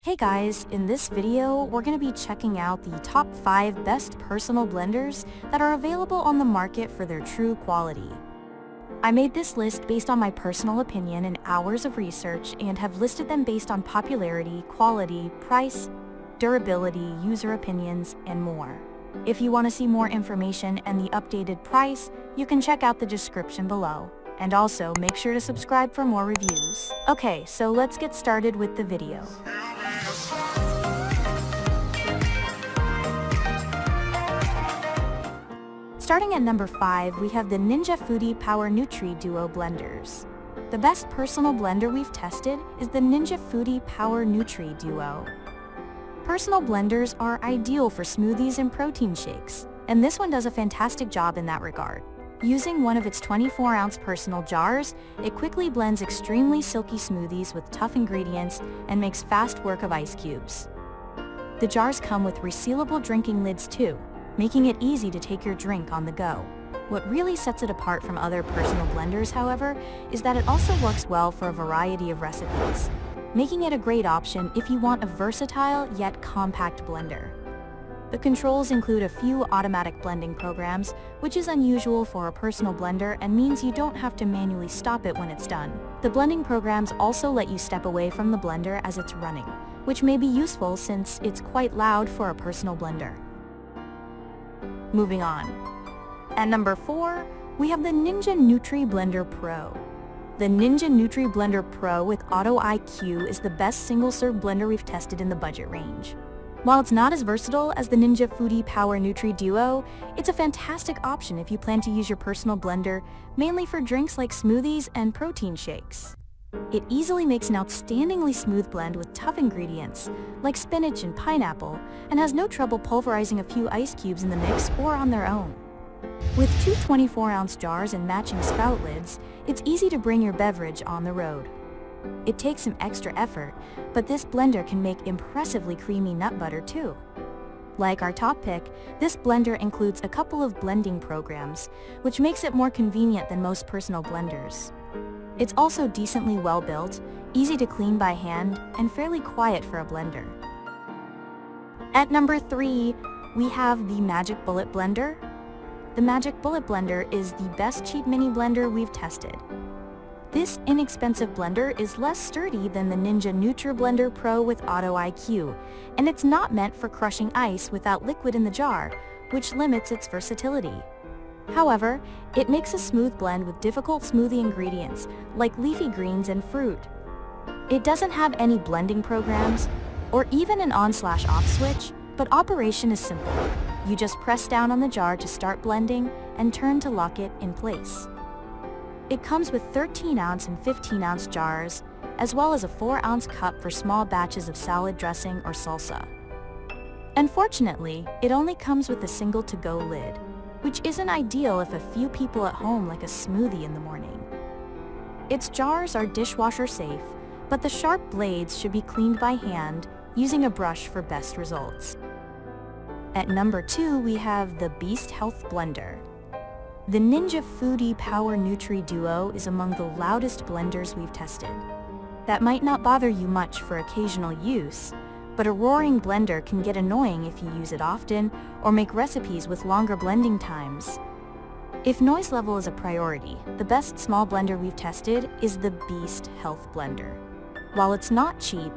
Hey guys, in this video, we're going to be checking out the top 5 best personal blenders that are available on the market for their true quality. I made this list based on my personal opinion and hours of research and have listed them based on popularity, quality, price, durability, user opinions, and more. If you want to see more information and the updated price, you can check out the description below. And also, make sure to subscribe for more reviews. Okay, so let's get started with the video. Starting at number 5, we have the Ninja Foodi Power Nutri Duo blenders. The best personal blender we've tested is the Ninja Foodi Power Nutri Duo. Personal blenders are ideal for smoothies and protein shakes, and this one does a fantastic job in that regard. Using one of its 24-ounce personal jars, it quickly blends extremely silky smoothies with tough ingredients and makes fast work of ice cubes. The jars come with resealable drinking lids too, making it easy to take your drink on the go. What really sets it apart from other personal blenders, however, is that it also works well for a variety of recipes, making it a great option if you want a versatile yet compact blender. The controls include a few automatic blending programs, which is unusual for a personal blender and means you don't have to manually stop it when it's done. The blending programs also let you step away from the blender as it's running, which may be useful since it's quite loud for a personal blender. Moving on. At number 4, we have the Ninja Nutri-Blender Pro. The Ninja Nutri-Blender Pro with Auto IQ is the best single-serve blender we've tested in the budget range. While it's not as versatile as the Ninja Foodi Power Nutri Duo, it's a fantastic option if you plan to use your personal blender mainly for drinks like smoothies and protein shakes. It easily makes an outstandingly smooth blend with tough ingredients, like spinach and pineapple, and has no trouble pulverizing a few ice cubes in the mix or on their own. With two 24-ounce jars and matching spout lids, it's easy to bring your beverage on the road. It takes some extra effort, but this blender can make impressively creamy nut butter too. Like our top pick, this blender includes a couple of blending programs, which makes it more convenient than most personal blenders. It's also decently well built, easy to clean by hand, and fairly quiet for a blender. At number 3, we have the Magic Bullet Blender. The Magic Bullet Blender is the best cheap mini blender we've tested. This inexpensive blender is less sturdy than the Ninja Nutri-Blender Pro with Auto IQ, and it's not meant for crushing ice without liquid in the jar, which limits its versatility. However, it makes a smooth blend with difficult smoothie ingredients like leafy greens and fruit. It doesn't have any blending programs or even an on/off switch, but operation is simple. You just press down on the jar to start blending and turn to lock it in place. It comes with 13-ounce and 15-ounce jars, as well as a 4-ounce cup for small batches of salad dressing or salsa. Unfortunately, it only comes with a single to-go lid, which isn't ideal if a few people at home like a smoothie in the morning. Its jars are dishwasher safe, but the sharp blades should be cleaned by hand using a brush for best results. At number 2, we have the Beast Health Blender. The Ninja Foodi Power Nutri Duo is among the loudest blenders we've tested. That might not bother you much for occasional use, but a roaring blender can get annoying if you use it often or make recipes with longer blending times. If noise level is a priority, the best small blender we've tested is the Beast Health Blender. While it's not cheap,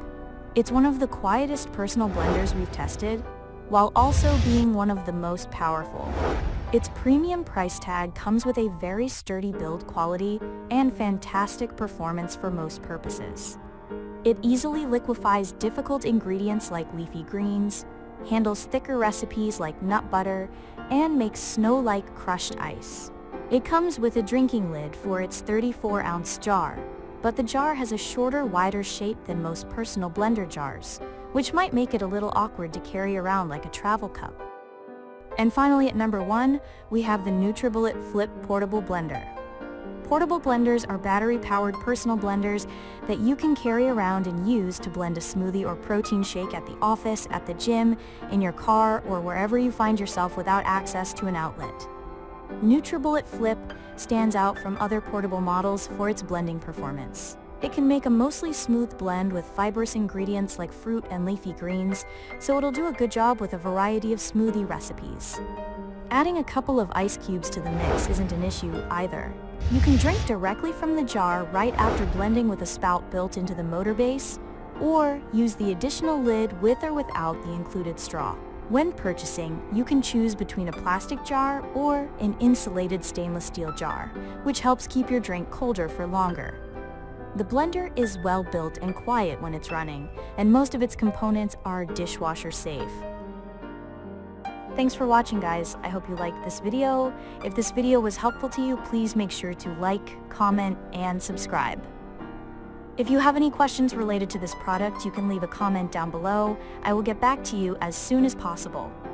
it's one of the quietest personal blenders we've tested, while also being one of the most powerful. Its premium price tag comes with a very sturdy build quality and fantastic performance for most purposes. It easily liquefies difficult ingredients like leafy greens, handles thicker recipes like nut butter, and makes snow-like crushed ice. It comes with a drinking lid for its 34-ounce jar, but the jar has a shorter, wider shape than most personal blender jars, which might make it a little awkward to carry around like a travel cup. And finally, at number 1, we have the Nutribullet Flip Portable Blender. Portable blenders are battery-powered personal blenders that you can carry around and use to blend a smoothie or protein shake at the office, at the gym, in your car, or wherever you find yourself without access to an outlet. Nutribullet Flip stands out from other portable models for its blending performance. It can make a mostly smooth blend with fibrous ingredients like fruit and leafy greens, so it'll do a good job with a variety of smoothie recipes. Adding a couple of ice cubes to the mix isn't an issue either. You can drink directly from the jar right after blending with a spout built into the motor base, or use the additional lid with or without the included straw. When purchasing, you can choose between a plastic jar or an insulated stainless steel jar, which helps keep your drink colder for longer. The blender is well built and quiet when it's running, and most of its components are dishwasher safe. Thanks for watching, guys. I hope you liked this video. If this video was helpful to you, please make sure to like, comment, and subscribe. If you have any questions related to this product, you can leave a comment down below. I will get back to you as soon as possible.